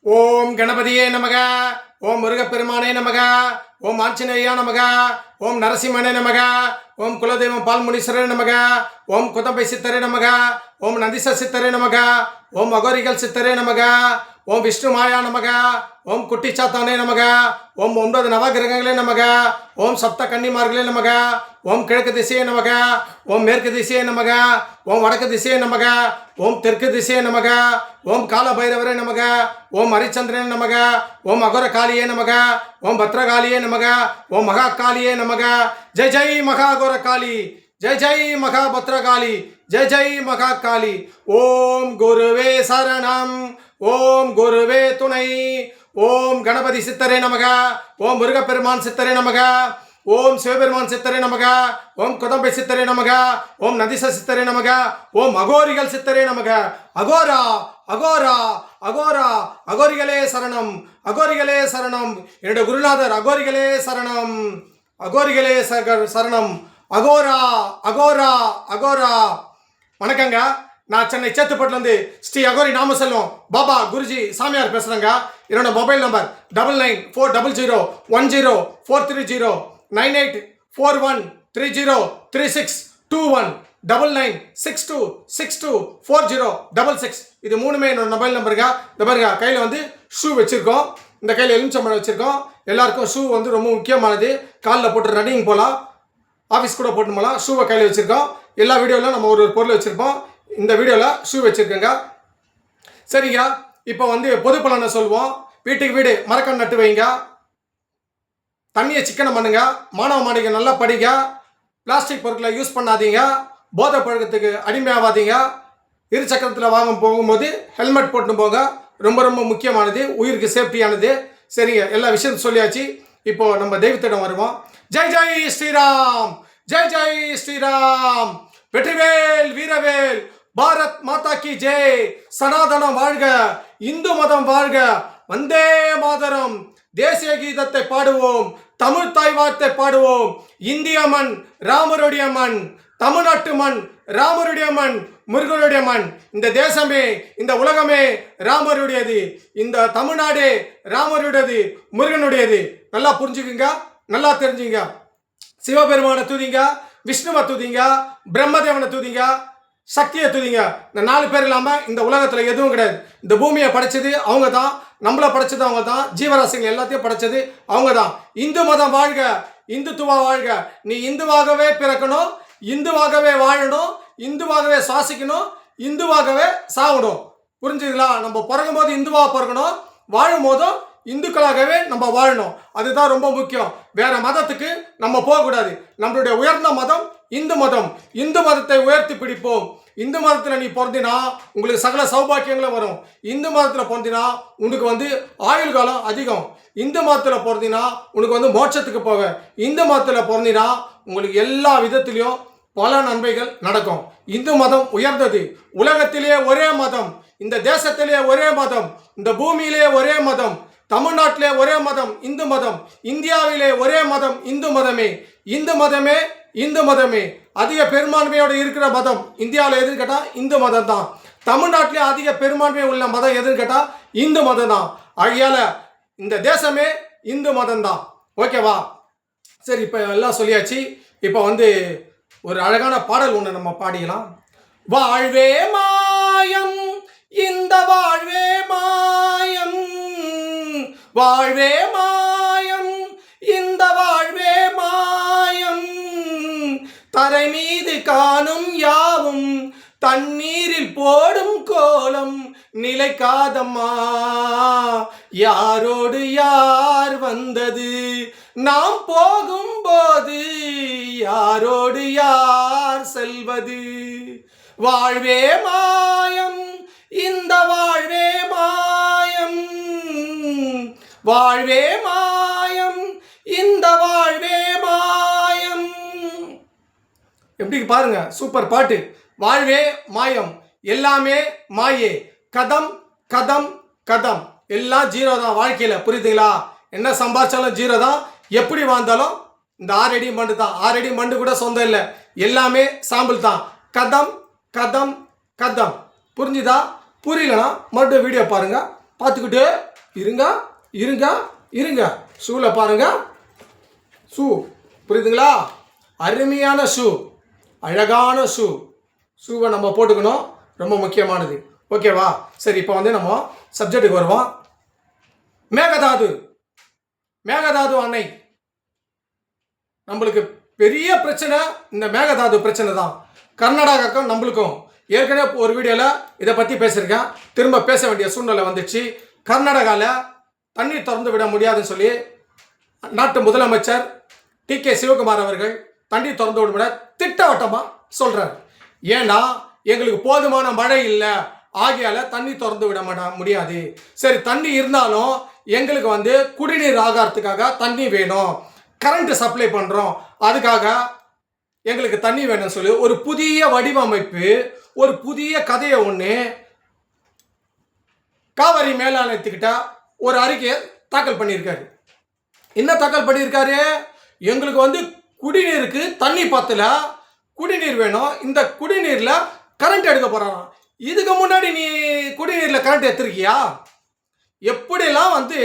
ஓம் கணபதியே நமக. ஓம் முருகப்பெருமானே நமக. ஓம் ஆஞ்சநேயா நமக. ஓம் நரசிம்மனே நமக. ஓம் குலதெய்வம் பால்முனீஸ்வரே நமக. ஓம் குதம்பை சித்தரே நமக. ஓம் நந்திச சித்தரே நமக. ஓம் அகோரிகள் சித்தரே நமக. ஓம் விஷ்ணு மாயா நமக. ஓம் குட்டி சாத்தானே நமக. ஓம் 9 நவகிரகங்களே நமக. ஓம் சப்த கன்னிமார்களே நமக. ஓம் கிழக்கு திசையே நமக. ஓம் மேற்கு திசையே நமக. ஓம் வடக்கு திசையே நமக. ஓம் தெற்கு திசையே நமக. ஓம் கால பைரவரே நமக. ஓம் ஹரிச்சந்திரனே நமக. ஓம் அகோர காளியே நமக. ஓம் பத்ரகாளியே நமக. ஓம் மகா காளியே நமக. ஜெய் ஜெய் மகா அகோர காளி. ஜெய் ஜெய் மகா பத்ரகாளி. ஜெய் ஜெய் மகா காளி. ஓம் குருவே சரணம். ஓம் குருவே துணை. ஓம் கணபதி சித்தரே நமக. ஓம் முருகப்பெருமான் சித்தரே நமக. ஓம் சிவபெருமான் சித்தரே நமக. ஓம் குதம்பை சித்தரே நமக. ஓம் நதிச சித்தரே நமக. ஓம் அகோரிகள் சித்தரே நமக. அகோரா அகோரா அகோரா அகோரிகளே சரணம். அகோரிகளே சரணம். என்னுடைய குருநாதர் அகோரிகளே சரணம். அகோரிகளே சரணம். அகோரா அகோரா அகோரா. வணக்கங்க. நான் சென்னை சேத்துப்பட்டிலேருந்து ஸ்ரீ அகோரி நாம செல்வம் பாபா குருஜி சாமியார் பேசுகிறேங்க. என்னோட மொபைல் நம்பர் 9940104330 9841303621 9962624066. இது மூணுமே என்னோட மொபைல் நம்பருங்க. இந்த பாருங்க, கையில் வந்து ஷூ வச்சுருக்கோம். இந்த கையில் எலுமிச்சம்பழம் வச்சுருக்கோம். எல்லாருக்கும் ஷூ வந்து ரொம்ப முக்கியமானது. காலில் போட்டு ரன்னிங் போகலாம், ஆஃபீஸ் கூட போட்டு போகலாம். ஷூவை கையில் வச்சுருக்கோம். எல்லா வீடியோவிலும் நம்ம ஒரு பொருள் வச்சுருப்போம். இந்த வீடியோவில் ஷூ வச்சுருக்கேங்க. சரிங்க, இப்போ வந்து பொது பலனை சொல்லுவோம். வீட்டுக்கு வீடு மரக்கன்று நட்டு வைங்க. தண்ணியை சிக்கனம் பண்ணுங்க. மாணவ மாணவிகள் நல்லா படிங்க. பிளாஸ்டிக் பொருட்களை யூஸ் பண்ணாதீங்க. போதை பழக்கத்துக்கு அடிமையாகாதீங்க. இரு சக்கரத்தில் போகும்போது ஹெல்மெட் போட்டு போங்க. ரொம்ப ரொம்ப முக்கியமானது, உயிருக்கு சேஃப்டியானது. சரிங்க, எல்லா விஷயத்தையும் சொல்லியாச்சு. இப்போ நம்ம தெய்வத்திடம் வருவோம். ஜெய் ஜெய் ஸ்ரீராம். ஜெய் ஜெய் ஸ்ரீராம். வெற்றிவேல் வீரவேல். பாரத் மாதா கி ஜெய். சனாதனம் வாழ்க. இந்து மதம் வாழ்க. வந்தே மாதரம். தேசிய கீதத்தை பாடுவோம். தமிழ் தாய் வார்த்தை பாடுவோம். இந்திய மண் ராமருடைய மண். தமிழ்நாட்டு மண் ராமருடைய மண், முருகனுடைய மண். இந்த தேசமே, இந்த உலகமே ராமருடையது. இந்த தமிழ்நாடு ராமருடையது, முருகனுடையது. நல்லா புரிஞ்சுக்குங்க, நல்லா தெரிஞ்சுங்க. சிவபெருமானை தூதிங்க, விஷ்ணுவை தூதிங்க, பிரம்மதேவனை தூதிங்க, சக்தியை தூதிங்க. இந்த 4 பேர் இல்லாமல் இந்த உலகத்தில் எதுவும் கிடையாது. இந்த பூமியை படைச்சது அவங்க தான், நம்மளை படைச்சது அவங்க தான், ஜீவராசிகள் எல்லாத்தையும் படைச்சது அவங்க தான். இந்து மதம் வாழ்க. இந்துத்துவா வாழ்க. நீ இந்துவாகவே பிறக்கணும், இந்துவாகவே வாழணும், இந்துவாகவே சுவாசிக்கணும், இந்துவாகவே சாகணும். புரிஞ்சுங்களா? நம்ம பிறக்கும் போது இந்துவாக பிறக்கணும், வாழும் போதும் இந்துக்களாகவே நம்ம வாழணும். அதுதான் ரொம்ப முக்கியம். வேற மதத்துக்கு நம்ம போகக்கூடாது. நம்மளுடைய உயர்ந்த மதம் இந்து மதம். இந்து மதத்தை உயர்த்தி பிடிப்போம். இந்து மதத்தில் நீ பிறந்தினா உங்களுக்கு சகல சௌபாக்கியங்களும் வரும். இந்து மதத்தில் பிறந்தினா உனக்கு வந்து ஆயுள் காலம் அதிகம். இந்து மதத்தில் பிறந்தினா உனக்கு வந்து மோட்சத்துக்கு போக. இந்து மதத்தில் பிறந்தினா உங்களுக்கு எல்லா விதத்திலையும் பல நன்மைகள் நடக்கும். இந்து மதம் உயர்ந்தது. உலகத்திலே ஒரே மதம், இந்த தேசத்திலே ஒரே மதம், இந்த பூமியிலே ஒரே மதம், தமிழ்நாட்டிலே ஒரே மதம் இந்து மதம், இந்தியாவிலே ஒரே மதம் இந்து மதமே. இந்து மதமே இந்து மதமே. அதிக பெரும்பான்மையோடு இருக்கிற மதம் இந்தியாவில் எதுன்னு கேட்டால் இந்து மதம் தான். தமிழ்நாட்டிலே அதிக பெரும்பான்மை உள்ள மதம் எதுன்னு கேட்டால் இந்து மதம் தான். ஆகையால இந்த தேசமே இந்து மதம் தான். ஓகேவா? சரி, இப்போ எல்லாம் சொல்லியாச்சு. இப்போ வந்து ஒரு அழகான பாடல் ஒன்று நம்ம பாடிக்கலாம். வாழ்வே மாயம், இந்த வாழ்வே மாயம், வாழ்வே மாயம், இந்த வாழ்வே மாயம், தரை மீது காணும் யாவும் தண்ணீரில் போடும் கோலம் நிலைக்காதம்மா. யாரோடு யார் வந்தது நாம் போகும்போது, யாரோடு யார் செல்வது. வாழ்வே மாயம், இந்த வாழ்வே மாயம், வாழ்வே மாயம், இந்த வாழ்வே மாயம். எப்படி பாருங்க, சூப்பர் பாட்டு. வாழ்வே மாயம், எல்லாமே மாயே, கதம் கதம் கதம், எல்லாம் ஜீரோ தான் வாழ்க்கையில். புரியுதுங்களா? என்ன சம்பாதிச்சாலும் ஜீரோ தான். எப்படி வாழ்ந்தாலும் இந்த 6 அடி மண்டு தான். 6 அடி மண்டு கூட சொந்தம் இல்லை, எல்லாமே சாம்பிள் தான். கதம் கதம் கதம். புரிஞ்சுதா? புரியலனா மறுபடியும் வீடியோ பாருங்க, பார்த்துக்கிட்டு இருங்க இருங்க இருங்க, ஷூவில் பாருங்க, ஷூ புரியுதுங்களா? அருமையான ஷூ, அழகான ஷூ. ஷூவை நம்ம போட்டுக்கணும், ரொம்ப முக்கியமானது. ஓகேவா? சரி, இப்போ வந்து நம்ம சப்ஜெக்டுக்கு வருவோம். மேகதாது, மேகதாது அணை நம்மளுக்கு பெரிய பிரச்சனை. இந்த மேகதாது பிரச்சனை தான் கர்நாடகாவுக்கும் நம்மளுக்கும். ஏற்கனவே ஒரு வீடியோவில் இதை பற்றி பேசியிருக்கேன், திரும்ப பேச வேண்டிய சூழ்நிலை வந்துச்சு. கர்நாடகாவில் தண்ணீர் திறந்து விட முடியாதுன்னு சொல்லி நாட்டு முதலமைச்சர் டி.கே. சிவகுமார் அவர்கள் தண்ணீர் திறந்து விட திட்டவட்டமாக சொல்கிறார். ஏன்னா எங்களுக்கு போதுமான மழை இல்லை, ஆகையால் தண்ணி திறந்து விட முடியாது. சரி, தண்ணி இருந்தாலும் எங்களுக்கு வந்து குடிநீர் ஆகாரத்துக்காக தண்ணி வேணும், கரண்ட் சப்ளை பண்ணுறோம், அதுக்காக எங்களுக்கு தண்ணி வேணும்னு சொல்லி ஒரு புதிய வடிவமைப்பு, ஒரு புதிய கதையை ஒன்று காவிரி மேலாண்மைத்துக்கிட்ட ஒரு அறிக்கையை தாக்கல் பண்ணியிருக்காரு. என்ன தாக்கல் பண்ணியிருக்காரு? எங்களுக்கு வந்து குடிநீருக்கு தண்ணி பத்தல, குடிநீர் வேணும், இந்த குடிநீரில் கரண்ட் எடுக்க போகிறாராம். இதுக்கு முன்னாடி நீ குடிநீரில் கரண்ட் எடுத்திருக்கியா? எப்படிலாம் வந்து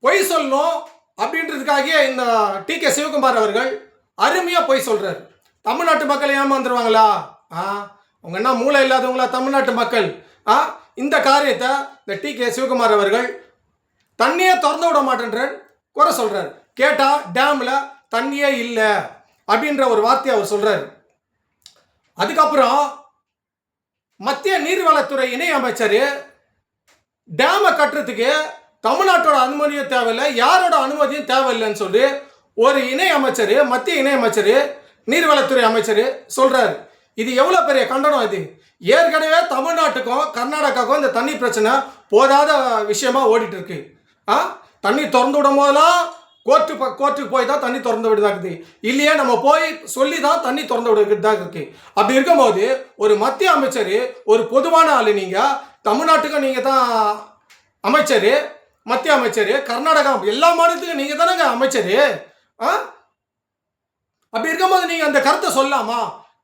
பொய் சொல்லணும் அப்படின்றதுக்காக இந்த டி.கே. சிவகுமார் அவர்கள் அருமையாக பொய் சொல்கிறார். தமிழ்நாட்டு மக்கள் ஏமாந்துருவாங்களா? அவங்க என்ன மூளை இல்லாதவங்களா தமிழ்நாட்டு மக்கள்? இந்த காரியத்தை இந்த டி.கே. சிவகுமார் அவர்கள் தண்ணியே திறந்து விட மாட்டேன்ற குறை சொல்கிறார். கேட்டால் டேமில் தண்ணியே இல்லை அப்படின்ற ஒரு வார்த்தையை அவர் சொல்கிறார். அதுக்கப்புறம் மத்திய நீர்வளத்துறை இணை அமைச்சர் டேமை கட்டுறதுக்கு தமிழ்நாட்டோட அனுமதியும் தேவையில்லை, யாரோட அனுமதியும் தேவையில்லைன்னு சொல்லி ஒரு இணை அமைச்சர், மத்திய இணை அமைச்சர், நீர்வளத்துறை அமைச்சர் சொல்கிறார். இது எவ்வளோ பெரிய கண்டனம் இது! ஏற்கனவே தமிழ்நாட்டுக்கும் கர்நாடகாவுக்கும் இந்த தண்ணி பிரச்சனை போதாத விஷயமா ஓடிட்டு இருக்கு. தண்ணி திறந்து விடும் போதெல்லாம் கோர்ட்டுக்கு போய் தான் தண்ணி திறந்து விடுதா இருக்குது, இல்லையா நம்ம போய் சொல்லி தான் தண்ணி திறந்து விடுறதா இருக்கு. அப்படி இருக்கும்போது ஒரு மத்திய அமைச்சர், ஒரு பொதுவான ஆள், நீங்கள் தமிழ்நாட்டுக்கும் நீங்கள் தான் அமைச்சர், மத்திய அமைச்சர், கர்நாடகா எல்லா மாநிலத்துக்கும் நீங்கள் தானேங்க அமைச்சர். அப்படி இருக்கும்போது நீங்கள் அந்த கருத்தை சொல்லலாமா?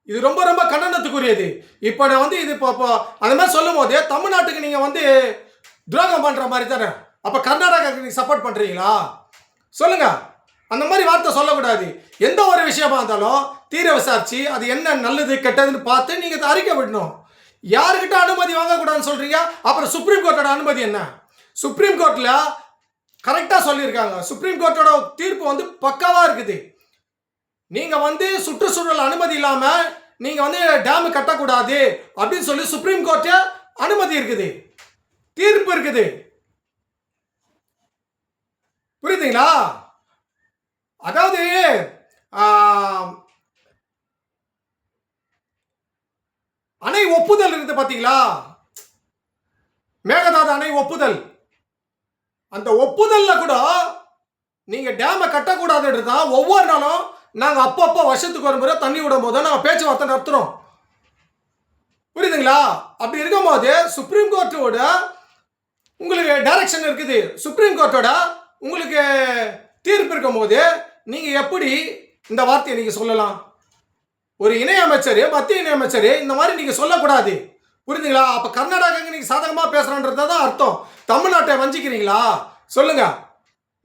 இது ரொம்ப ரொம்ப கண்டனத்துக்குரியது. இப்போ நான் வந்து இது இப்போ அந்த மாதிரி சொல்லும் போது தமிழ்நாட்டுக்கு நீங்கள் வந்து துரோகம் பண்ணுற மாதிரி தானே. அப்போ கர்நாடகாவுக்கு நீங்கள் சப்போர்ட் பண்ணுறீங்களா? சொல்லுங்க. அந்த மாதிரி வார்த்தை சொல்லக்கூடாது. எந்த ஒரு விஷயமா இருந்தாலும் தீர விசாரிச்சு அது என்ன நல்லது கெட்டதுன்னு பார்த்து நீங்கள் அறிக்கை விடணும். யாருக்கிட்ட அனுமதி வாங்கக்கூடாதுன்னு சொல்கிறீங்க? அப்புறம் சுப்ரீம் கோர்ட்டோட அனுமதி என்ன? சுப்ரீம் கோர்ட்டில் கரெக்டாக சொல்லியிருக்காங்க. சுப்ரீம் கோர்ட்டோட தீர்ப்பு வந்து பக்காவாக இருக்குது. நீங்கள் வந்து சுற்றுச்சூழல் அனுமதி இல்லாமல் நீங்கள் வந்து டேமு கட்டக்கூடாது அப்படின்னு சொல்லி சுப்ரீம் கோர்ட்டு அனுமதி இருக்குது, தீர்ப்பு இருக்குது. புரியுதுங்களா? அதாவது அணை ஒப்புதல் இருக்குது பார்த்தீங்களா? மேகதாது அணை ஒப்புதல், அந்த ஒப்புதல்ல கூட நீங்க டேமை கட்டக்கூடாதுன்றது தான் ஒவ்வொரு நாளும் நாங்கள் அப்பப்போ வருஷத்துக்கு ஒரு முறை தண்ணி விடும் போது நாங்கள் பேச்சுவார்த்தை நடத்துகிறோம். புரியுதுங்களா? அப்படி இருக்கும்போது சுப்ரீம் கோர்ட்டோட உங்களுக்கு டைரக்ஷன் இருக்குது, சுப்ரீம் கோர்ட்டோட உங்களுக்கு தீர்ப்பு இருக்கும் போது நீங்கள் எப்படி இந்த வார்த்தையை நீங்கள் சொல்லலாம்? ஒரு இணையமைச்சர், மத்திய இணையமைச்சர் இந்த மாதிரி நீங்கள் சொல்லக்கூடாது. புரியுதுங்களா? அப்போ கர்நாடகாவுக்கு நீங்கள் சாதகமாக பேசுகிறன்றது தான் அர்த்தம். தமிழ்நாட்டை வஞ்சிக்கிறீங்களா? சொல்லுங்க.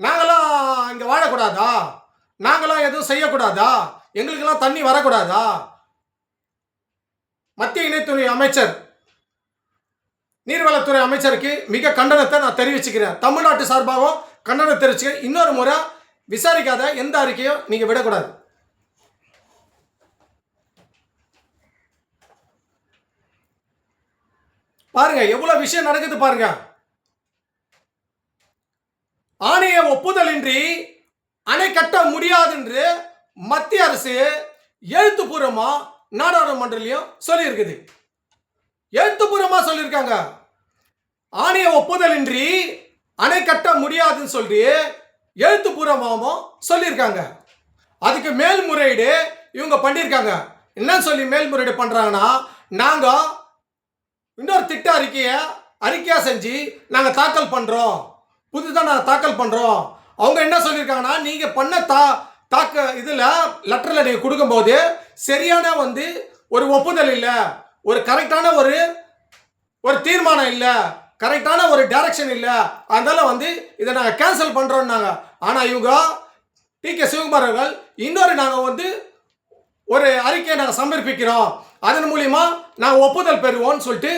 நாங்களாம் இங்கே வாழக்கூடாதா? நாங்களாம் எதுவும் செய்யக்கூடாதா? எங்களுக்கெல்லாம் தண்ணி வரக்கூடாதா? மத்திய இணைத்துறை அமைச்சர், நீர்வளத்துறை அமைச்சருக்கு மிக கண்டனத்தை நான் தெரிவிச்சுக்கிறேன். தமிழ்நாட்டு சார்பாகவும் கண்டனம் தெரிவிச்சுக்கிறேன். இன்னொரு முறை விசாரிக்காத எந்த அறிக்கையும் நீங்க விடக்கூடாது. பாருங்க எவ்வளவு விஷயம் நடக்குது பாருங்க. ஆணைய ஒப்புதலின்றி அணை கட்ட முடியாது என்று மத்திய அரசு எழுத்துப்பூர்வமா நாடாளுமன்றத்திலையும் சொல்லியிருக்குது. எழுத்துப்பூர்வமா சொல்லியிருக்காங்க. ஆணைய ஒப்புதலின்றி அணை கட்ட முடியாதுன்னு சொல்லி எழுத்துப்பூர்வமாகவும் சொல்லியிருக்காங்க. அதுக்கு மேல்முறையீடு இவங்க பண்ணியிருக்காங்க. என்ன சொல்லி மேல்முறையீடு பண்றாங்கன்னா, நாங்க இன்னொரு திட்ட அறிக்கையா செஞ்சு நாங்கள் தாக்கல் பண்றோம், புதுதான் நாங்கள் தாக்கல் பண்றோம். அவங்க என்ன சொல்லியிருக்காங்கன்னா, நீங்க பண்ண இதுல லெட்டர்ல நீங்க கொடுக்கும்போது சரியான வந்து ஒரு ஒப்புதல் இல்லை, ஒரு கரெக்டான ஒரு தீர்மானம் இல்லை, கரெக்டான ஒரு டைரக்ஷன் இல்லை, அதனால வந்து இதை நாங்கள் கேன்சல் பண்ணுறோம்னாங்க. ஆனால் இவங்க டி.கே. சிவகுமார் அவர்கள் இன்னொரு நாங்கள் வந்து ஒரு அறிக்கையை நாங்கள் சமர்ப்பிக்கிறோம், அதன் மூலிமா நாங்கள் ஒப்புதல் பெறுவோம்னு சொல்லிட்டு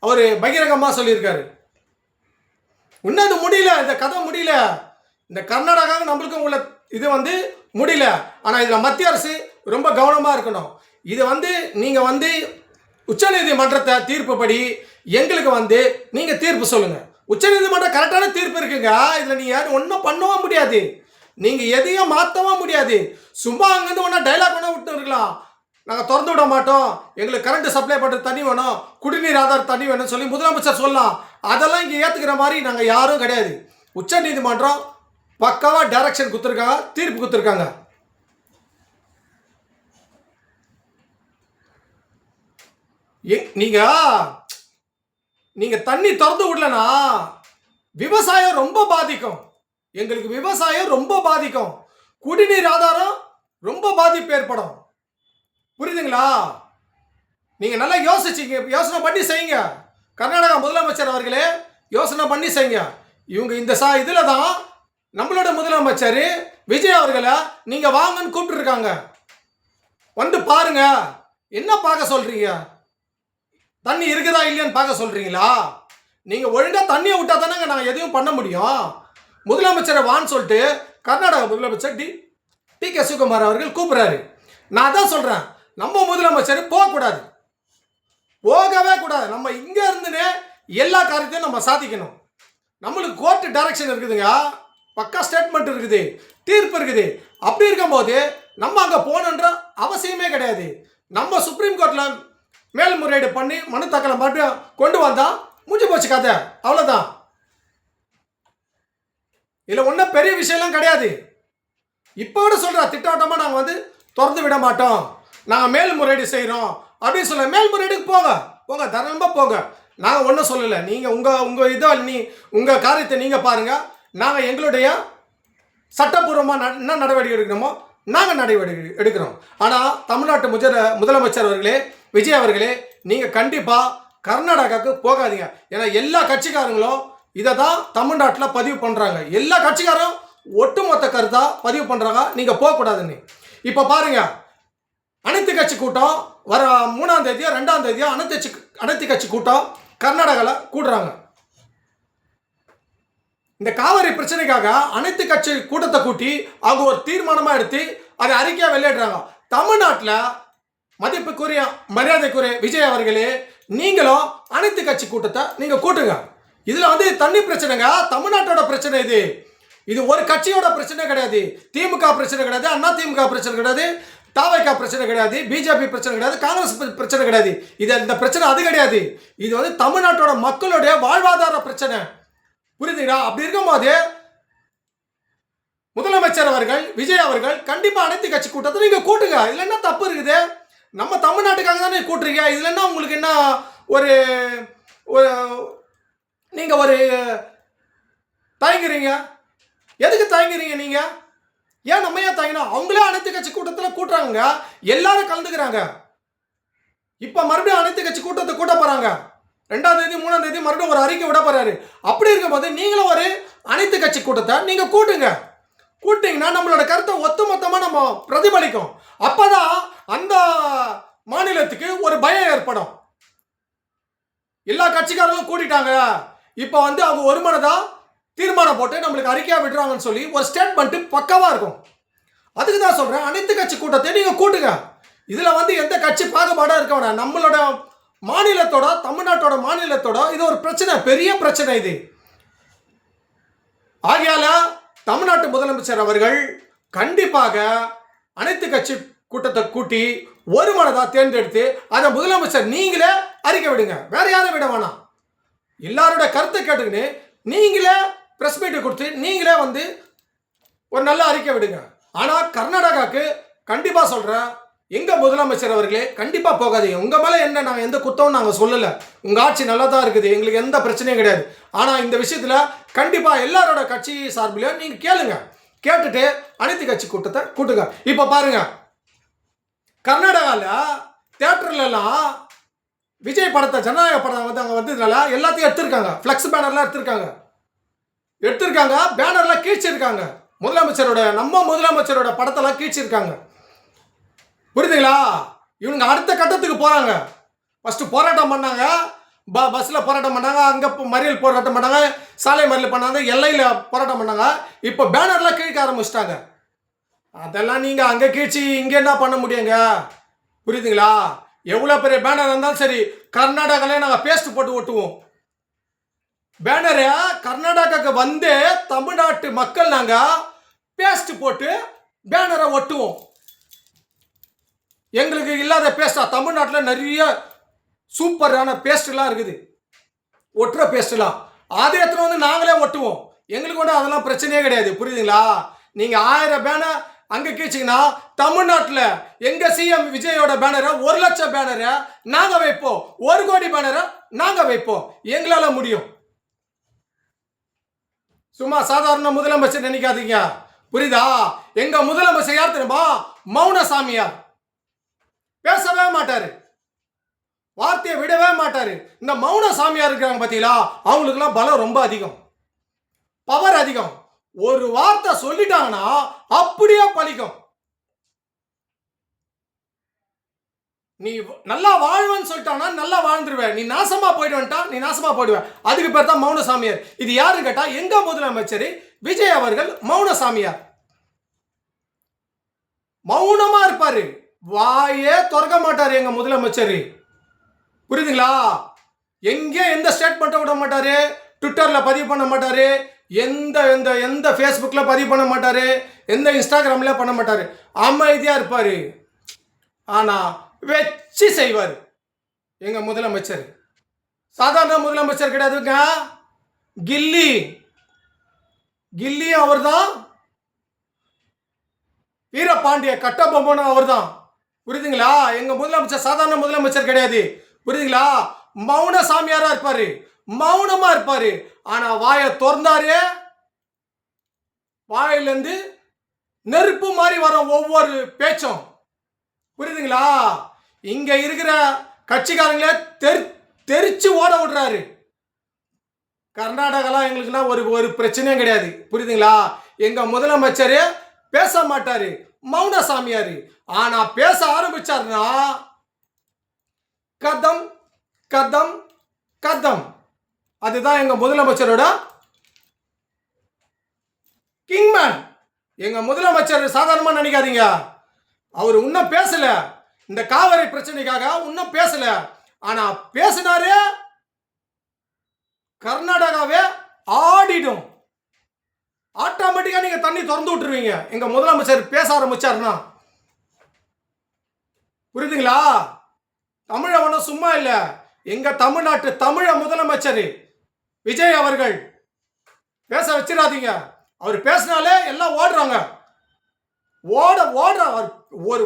அவர் பகிரங்கமாக சொல்லியிருக்காரு. இன்னும் அது முடியல, இந்த கதை முடியல. இந்த கர்நாடகா நம்மளுக்கும் உள்ள இது வந்து முடியல. ஆனால் இதில் மத்திய அரசு ரொம்ப கவனமாக இருக்கணும். இது வந்து நீங்கள் வந்து உச்சநீதிமன்றத்தை தீர்ப்புப்படி எங்களுக்கு வந்து நீங்கள் தீர்ப்பு சொல்லுங்கள். உச்சநீதிமன்றம் கரெக்டான தீர்ப்பு இருக்குங்க. இதில் நீங்கள் ஒன்றும் பண்ணவும் முடியாது, நீங்கள் எதையும் மாற்றவும் முடியாது. சும்மா அங்கேருந்து ஒன்றா டைலாக் ஒன்றா விட்டு இருக்கலாம், நாங்கள் திறந்து விட மாட்டோம், எங்களுக்கு கரண்ட் சப்ளை பண்ணுற தண்ணி வேணும், குடிநீர் ஆதார தண்ணி வேணும்னு சொல்லி முதலமைச்சர் சொல்லலாம். அதெல்லாம் இங்கே ஏற்றுக்கிற மாதிரி நாங்கள் யாரும் கிடையாது. உச்சநீதிமன்றம் பக்காவாக டைரக்ஷன் கொடுத்துருக்காங்க, தீர்ப்பு கொடுத்துருக்காங்க. நீங்கள் தண்ணி திறந்து விடலனா விவசாயம் ரொம்ப பாதிக்கும். எங்களுக்கு விவசாயம் ரொம்ப பாதிக்கும், குடிநீர் ஆதாரம் ரொம்ப பாதிப்பு ஏற்படும். புரியுதுங்களா? நீங்கள் நல்லா யோசனை பண்ணி செய்யுங்க. கர்நாடகா முதலமைச்சர் அவர்களே யோசனை பண்ணி செய்யுங்க. இவங்க இந்த இதில் தான் நம்மளோட முதலமைச்சர் விஜய் அவர்களை நீங்கள் வாங்கன்னு கூப்பிட்டுருக்காங்க. வந்து பாருங்க, என்ன பார்க்க சொல்கிறீங்க? தண்ணி இருக்குதா இல்லையான்னு பார்க்க சொல்கிறீங்களா? நீங்கள் ஒழுங்காக தண்ணியை விட்டா தானேங்க நாங்கள் எதையும் பண்ண முடியும். முதலமைச்சரை வான்னு சொல்லிட்டு கர்நாடகா முதலமைச்சர் டி.கே. சிவகுமார் அவர்கள் கூப்பிட்றாரு. நான் தான் சொல்கிறேன், நம்ம முதலமைச்சர் போகக்கூடாது, போகவே கூடாது. நம்ம இங்கே இருந்துனே எல்லா காரியத்தையும் நம்ம சாதிக்கணும். நம்மளுக்கு கோர்ட்டு டைரக்ஷன் இருக்குதுங்க, பக்கா ஸ்டேட்மெண்ட் இருக்குது, தீர்ப்பு இருக்குது. அப்படி இருக்கும்போது நம்ம அங்கே போகணுன்ற அவசியமே கிடையாது. நம்ம சுப்ரீம் கோர்ட்டில் மேல்முறையீடு பண்ணி மனு தாக்கலை மட்டும் கொண்டு வந்தால் முடிஞ்சு போச்சு கதை, அவ்வளோதான். இதில் ஒன்றும் பெரிய விஷயம்லாம் கிடையாது. இப்போ கூட சொல்கிறேன், திட்டவட்டமாக நாங்கள் வந்து திறந்து விட மாட்டோம், நாங்கள் மேல்முறையீடு செய்கிறோம் அப்படின்னு சொல்ல. மேல்முறையீடுக்கு போங்க, தரமாக போங்க. நாங்கள் ஒன்றும் சொல்லலை. நீங்கள் உங்கள் இதை உங்கள் காரியத்தை நீங்கள் பாருங்கள். நாங்கள் எங்களுடைய சட்டப்பூர்வமாக என்ன நடவடிக்கை எடுக்கணுமோ நாங்கள் நடவடிக்கை எடுக்கிறோம். ஆனால் தமிழ்நாட்டு முதலமைச்சர் அவர்களே, விஜய் அவர்களே, நீங்கள் கண்டிப்பாக கர்நாடகாவுக்கு போகாதீங்க. ஏன்னா எல்லா கட்சிக்காரங்களும் இதை தான் தமிழ்நாட்டில் பதிவு பண்ணுறாங்க. எல்லா கட்சிக்காரும் ஒட்டுமொத்த கருத்தாக பதிவு பண்ணுறாங்க, நீங்கள் போகக்கூடாதுன்னு. இப்போ பாருங்கள், அனைத்து கட்சி கூட்டம் வர 3ஆம் தேதியோ 2ஆம் தேதியோ அனைத்து கட்சி கூட்டம் கர்நாடகாவில் கூடுறாங்க. இந்த காவிரி பிரச்சனைக்காக அனைத்து கட்சி கூட்டத்தை கூட்டி அவங்க ஒரு தீர்மானமாக எடுத்து அதை அறிக்கையாக வெளியிடுறாங்க. தமிழ்நாட்டில் மதிப்புக்குரிய மரியாதைக்குரிய விஜய் அவர்களே, நீங்களும் அனைத்து கட்சி கூட்டத்தை நீங்கள் கூட்டுங்க. இதில் வந்து தண்ணி பிரச்சனைங்க, தமிழ்நாட்டோட பிரச்சனை இது. இது ஒரு கட்சியோட பிரச்சனை கிடையாது. திமுக பிரச்சனை கிடையாது, அண்ணா திமுக பிரச்சனை கிடையாது, தாவைக்கா பிரச்சனை கிடையாது, பிஜேபி பிரச்சனை கிடையாது, காங்கிரஸ் பிரச்சனை கிடையாது. இந்த பிரச்சனை அது கிடையாது. இது வந்து தமிழ்நாட்டோட மக்களுடைய வாழ்வாதார பிரச்சனை. புரியுதுங்களா? அப்படி இருக்கும்போது முதலமைச்சர் அவர்கள் விஜய் அவர்கள் கண்டிப்பாக அனைத்து கட்சி கூட்டத்தை நீங்கள் கூட்டுங்க. இதில் என்ன தப்பு இருக்குது? நம்ம தமிழ்நாட்டுக்காக தானே கூட்டுறீங்க. இதில் என்ன உங்களுக்கு என்ன ஒரு நீங்கள் ஒரு தயங்குறீங்க? எதுக்கு தயங்குறீங்க நீங்கள்? ஏன் நம்ம ஏன் தயங்கணும்? அவங்களே அனைத்து கட்சி கூட்டத்தில் கூட்டுறாங்க, எல்லாரும் கலந்துக்கிறாங்க. இப்போ மறுபடியும் அனைத்து கட்சி கூட்டத்தை கூட்ட போகிறாங்க. 2ஆம் தேதி 3ஆம் தேதி மறுபடியும் ஒரு அறிக்கை விட போறாரு. அப்படி இருக்கும்போது நீங்களும் ஒரு அனைத்து கட்சி கூட்டத்தை நீங்கள் கூட்டுங்க. கூட்டிங்கன்னா நம்மளோட கருத்தை ஒத்துமொத்தமாக நம்ம பிரதிபலிக்கும். அப்போதான் அந்த மாநிலத்துக்கு ஒரு பயம் ஏற்படும். எல்லா கட்சிக்காரங்களும் கூட்டிட்டாங்க, இப்போ வந்து அவங்க ஒரு மனதா தீர்மானம் போட்டு நம்மளுக்கு அறிக்கையாக விடுறாங்கன்னு சொல்லி ஒரு ஸ்டேட்மெண்ட் பக்கவாக இருக்கும். அதுக்கு தான் சொல்கிறேன், அனைத்து கட்சி கூட்டத்தை நீங்கள் கூட்டுங்க. இதில் வந்து எந்த கட்சி பாகுபாடாக இருக்க வேணாம். நம்மளோட மாநிலத்தோட, தமிழ்நாட்டோட மாநிலத்தோட இது ஒரு பிரச்சனை, பெரிய பிரச்சனை இது. ஆகையால தமிழ்நாட்டு முதலமைச்சர் அவர்கள் கண்டிப்பாக அனைத்து கட்சி கூட்டத்தை கூட்டி ஒரு மனதாக தேர்ந்தெடுத்து அதை முதலமைச்சர் நீங்களே அறிக்கை விடுங்க, வேற யாரும் விட வேணாம். எல்லாரோட கருத்தை கேட்டுக்கின்னு நீங்களே பிரஸ் மீட்டை கொடுத்து நீங்களே வந்து ஒரு நல்ல அறிக்கை விடுங்க. ஆனால் கர்நாடகாவுக்கு கண்டிப்பாக சொல்கிறேன், எங்கள் முதலமைச்சர் அவர்களே கண்டிப்பாக போகாதீங்க. உங்கள் மேலே என்ன நாங்கள் எந்த குத்தமும் நாங்கள் சொல்லலை. உங்கள் ஆட்சி நல்லா தான் இருக்குது, எங்களுக்கு எந்த பிரச்சனையும் கிடையாது. ஆனால் இந்த விஷயத்தில் கண்டிப்பாக எல்லாரோட கட்சி சார்பிலையும் நீங்கள் கேளுங்க. கேட்டுட்டு அனைத்து கட்சி கூட்டத்தை கூட்டுங்க. இப்போ பாருங்கள், கர்நாடகாவில் தியேட்டர்லாம் விஜய் படத்தை ஜனநாயக படம் வந்து அங்கே வந்ததுனால எல்லாத்தையும் எடுத்திருக்காங்க. ஃப்ளெக்ஸ் பேனர்லாம் எடுத்திருக்காங்க, பேனர்லாம் கீழ்ச்சிருக்காங்க. நம்ம முதலமைச்சரோட படத்தெல்லாம் கீழ்ச்சிருக்காங்க. புரியுதுங்களா? இவனுங்க அடுத்த கட்டத்துக்கு போகிறாங்க. ஃபஸ்ட்டு போராட்டம் பண்ணாங்க, பஸ்ஸில் போராட்டம் பண்ணாங்க, அங்கே மறியல் போராட்டம் பண்ணாங்க, சாலை மறியல் பண்ணாங்க, எல்லையில் போராட்டம் பண்ணாங்க. இப்போ பேனர்லாம் கிழிக்க ஆரம்பிச்சிட்டாங்க. அதெல்லாம் நீங்கள் அங்கே கீழ்ச்சி இங்கே என்ன பண்ண முடியுங்க? புரியுதுங்களா? எவ்வளோ பெரிய பேனர் இருந்தாலும் சரி, கர்நாடகாவிலே நாங்கள் பேஸ்ட் போட்டு ஒட்டுவோம். பேனரை கர்நாடகாவுக்கு வந்து தமிழ்நாட்டு மக்கள் நாங்கள் பேஸ்ட் போட்டு பேனரை ஒட்டுவோம். எங்களுக்கு இல்லாத பேஸ்டா? தமிழ்நாட்டில் நிறைய சூப்பரான பேஸ்ட்லாம் இருக்குது, ஒட்டுற பேஸ்ட்லாம். அதை எடுத்துகிட்டு வந்து நாங்களே ஒட்டுவோம். எங்களுக்கு வந்து அதெல்லாம் பிரச்சனையே கிடையாது. புரியுதுங்களா? நீங்கள் 1000 பேனர் அங்கே கீழ்ச்சிங்கன்னா, தமிழ்நாட்டில் எங்கள் சிஎம் விஜயோட பேனரை 1 லட்சம் பேனரை நாங்கள் வைப்போம், 1 கோடி பேனரை நாங்கள் வைப்போம். எங்களால் முடியும். சும்மா சாதாரண முதலமைச்சர் நினைக்காதீங்க. புரியுதா? எங்க முதலமைச்சர் யார் தெரியுமா? மௌன சாமியார். பேசவே மாட்டாரு, வார்த்தையை விடவே மாட்டாரு. இந்த மௌன சாமியார் இருக்கிறாங்க பார்த்தீங்களா, அவங்களுக்குலாம் பலம் ரொம்ப அதிகம், பவர் அதிகம். ஒரு வார்த்தை சொல்லிட்டாங்கன்னா அப்படியே பலிக்கும். நீ நல்லா வாழ்வன்னு சொல்லிட்டானா நல்லா வாழ்ந்துருவேன், நீ நாசமா போயிடுவேன்ட்டா நீ நாசமா போயிடுவேன். அதுக்கு பேர் தான் மௌன சாமியார். இது யாருன்னு கேட்டா எங்க முதலமைச்சர் விஜய் அவர்கள் மௌன சாமியார். மௌனமா இருப்பாரு, வாயே திறக்க மாட்டாரு எங்க முதலமைச்சர். புரியுதுங்களா? எங்கே எந்த ஸ்டேட்மெண்ட்டை விட மாட்டாரு, ட்விட்டர்ல பதிவு பண்ண மாட்டாரு, எந்த ஃபேஸ்புக்ல பதிவு பண்ண மாட்டாரு, எந்த இன்ஸ்டாகிராம்ல பண்ண மாட்டாரு. அமைதியா இருப்பாரு. ஆனா வெச்சு செய்வார் எங்க முதலமைச்சர். சாதாரண முதலமைச்சர் கிடையாதுங்க. கில்லி அவர்தான், வீரபாண்டிய கட்டபொம்மனும் அவர்தான். புரியுதுங்களா? எங்க முதலமைச்சர் சாதாரண முதலமைச்சர் கிடையாது. புரியுதுங்களா? மௌன சாமியாரா இருப்பாரு, மௌனமா இருப்பாரு. ஆனா வாயை திறந்தாரு, வாயிலிருந்து நெருப்பு மாதிரி வரும் ஒவ்வொரு பேச்சும். புரியுதுங்களா? இங்க இருக்கிற கட்சிக்காரங்களே தெரிச்சு ஓட விடுறாரு. கர்நாடகாலாம் எங்களுக்குன்னா ஒரு பிரச்சனையும் கிடையாது. புரியுதுங்களா? எங்க முதலமைச்சர் பேச மாட்டாரு, மௌன சாமியாரு. ஆனா பேச ஆரம்பிச்சாருன்னா கதம் கதம் கதம். அதுதான் எங்க முதலமைச்சரோட கிங்மேன். எங்க முதலமைச்சர் சாதாரணமா நினைக்காதீங்க. அவர் இன்னும் பேசல, இந்த காவிரி பிரச்சனைக்காக இன்னும் பேசல. ஆனா பேசினாரு, கர்நாடகாவே ஆடிடும். ஆட்டோமேட்டிக்கா நீங்க தண்ணி திறந்து விட்டுருவீங்க எங்க முதலமைச்சர் பேச ஆரம்பிச்சாருன்னா. புரியுதுங்களா? தமிழவன சும்மா இல்ல. எங்க தமிழ்நாட்டு தமிழ முதலமைச்சர் விஜய் அவர்கள் பேச வச்சிடாதீங்க. அவர் பேசினாலே எல்லாம் ஓடுறாங்க, ஓடுற ஒரு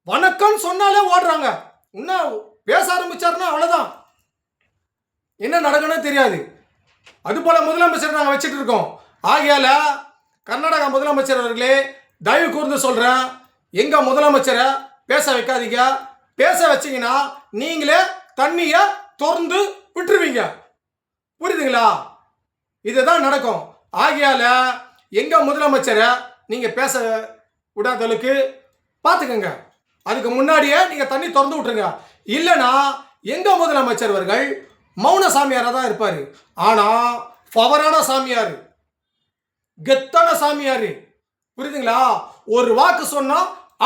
வணக்கம் சொன்னாலே ஓடுறாங்க. இன்னும் பேச ஆரம்பிச்சாருன்னா அவ்வளவுதான், என்ன நடக்கணும் தெரியாது. அது போல முதலமைச்சர் நாங்கள் வச்சுட்டு இருக்கோம். ஆகையால கர்நாடகா முதலமைச்சர் அவர்களே, தயவு கூர்ந்து சொல்றேன், எங்க முதலமைச்சரை பேச வைக்காதீங்க. பேச வச்சீங்கன்னா நீங்களே தண்ணியை திறந்து விட்டுருவீங்க. புரியுதுங்களா? இதுதான் நடக்கும். ஆகையால எங்க முதலமைச்சரை நீங்க பேச விடாதளவுக்கு பார்த்துக்கங்க. அதுக்கு முன்னாடியே நீங்க தண்ணி திறந்து விட்டுருங்க. இல்லைன்னா எங்க முதலமைச்சர் அவர்கள் மௌன சாமியாரா தான் இருப்பாரு. ஆனா பவரான சாமியார், கெத்தான சாமியார். புரியுதுங்களா? ஒரு வாக்கு சொன்னா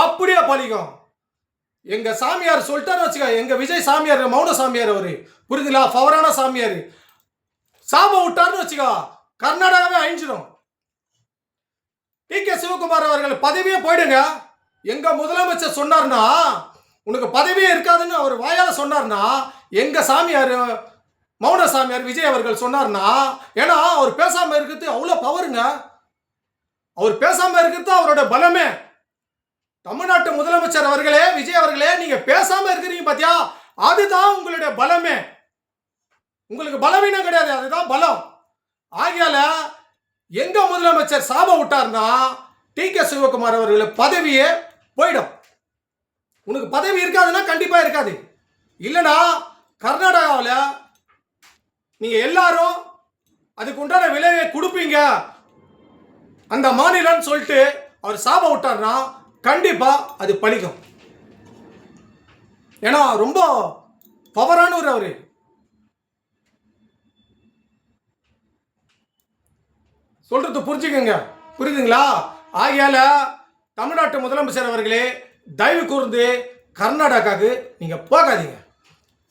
அப்படியே பலிக்கும். எங்க சாமியார் சொல்லிட்டாரு வச்சுக்க, எங்க விஜய் சாமியார் மௌன சாமியார் அவரு. புரியுதுங்களா? பவரான சாமியார். சாபம் விட்டாருன்னு வச்சுக்கோ, கர்நாடகாவே அழிஞ்சிடும். டி.கே. சிவகுமார் அவர்கள் பதவியே போயிடுங்க. எங்க முதலமைச்சர் சொன்னார்னா உனக்கு பதவியே இருக்காதுன்னு அவர் வாயால சொன்னார்னா, எங்க சாமியார் மௌன சாமியார் விஜய் அவர்கள் சொன்னார்னா, ஏன்னா அவர் பேசாம இருக்கிறது அவ்வளவு பவருங்க. அவர் பேசாம இருக்கிறது அவரோட பலமே. தமிழ்நாட்டு முதலமைச்சர் அவர்களே, விஜய் அவர்களே, நீங்க பேசாம இருக்கிறீங்க பாத்தியா, அதுதான் உங்களுடைய பலமே. உங்களுக்கு பலவீனம் கிடையாது, அதுதான் பலம். ஆகையால எங்க முதலமைச்சர் சாபம் விட்டார்னா டி.கே. சிவகுமார் அவர்கள் பதவியே போயிடும். உனக்கு பதவி இருக்காதுன்னா கண்டிப்பா இருக்காது. இல்லைனா கர்நாடகாவில் நீங்கள் எல்லாரும் அதுக்கு உண்டான விலையை கொடுப்பீங்க அந்த மாநிலம்னு சொல்லிட்டு அவர் சாபம் விட்டார்னா கண்டிப்பாக அது பலிக்கும். ஏன்னா ரொம்ப பவரானவர் அவர். சொல்றது புரிஞ்சுக்கங்க, புரியுதுங்களா? ஆகையால தமிழ்நாட்டு முதலமைச்சர் அவர்களே, தயவு கூர்ந்து கர்நாடகாவுக்கு நீங்க போகாதீங்க.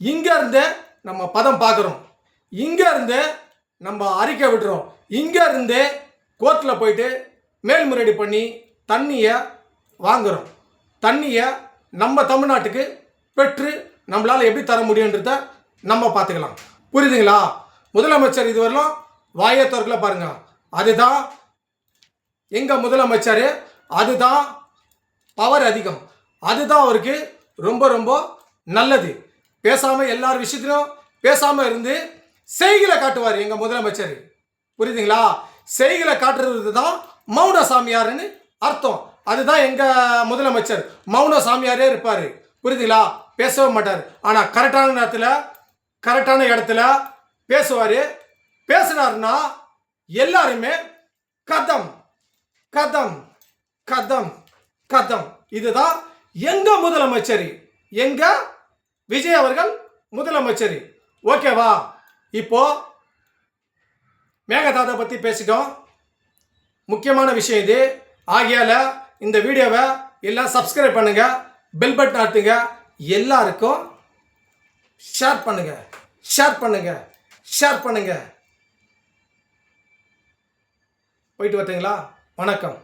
இங்க இருந்து நம்ம பதம் பார்க்குறோம், இங்க இருந்து நம்ம அறிக்கை விடுறோம், இங்க இருந்து கோர்ட்டில் போயிட்டு மேல்முறையீடு பண்ணி தண்ணியை வாங்குறோம். தண்ணியை நம்ம தமிழ்நாட்டுக்கு பெற்று நம்மளால் எப்படி தர முடியுன்றத நம்ம பார்த்துக்கலாம். புரியுதுங்களா? முதலமைச்சர் இதுவரையிலும் வாயை திறக்கல பாருங்க. அதுதான் எங்க முதலமைச்சர், அதுதான் பவர் அதிகம், அதுதான் அவருக்கு ரொம்ப ரொம்ப நல்லது. பேசாம எல்லார் விஷயத்திலும் பேசாம இருந்து செய்களை காட்டுவார் எங்க முதலமைச்சர். புரியுதுங்களா? செய்களை காட்டுறது தான் மௌன சாமியார்னு அர்த்தம். அதுதான் எங்க முதலமைச்சர் மௌன சாமியாரே இருப்பாரு. புரியுதுங்களா? பேசவே மாட்டார். ஆனா கரெக்டான நேரத்தில் கரெக்டான இடத்துல பேசுவாரு. பேசினார்னா எல்லாருமே கதம் கதம் கதம் கதம். இதுதான் எங்க முதலமைச்சர், எங்க விஜய் அவர்கள் முதலமைச்சர். ஓகேவா? இப்போ மேகதாதை பத்தி பேசிட்டோம். முக்கியமான விஷயம் இது. ஆகையால இந்த வீடியோவை எல்லாம் சப்ஸ்கிரைப் பண்ணுங்க, பெல் பட்டன் அழுத்துங்க, எல்லாருக்கும் ஷேர் பண்ணுங்க, ஷேர் பண்ணுங்க, ஷேர் பண்ணுங்க. போயிட்டு வரீங்களா? வணக்கம்.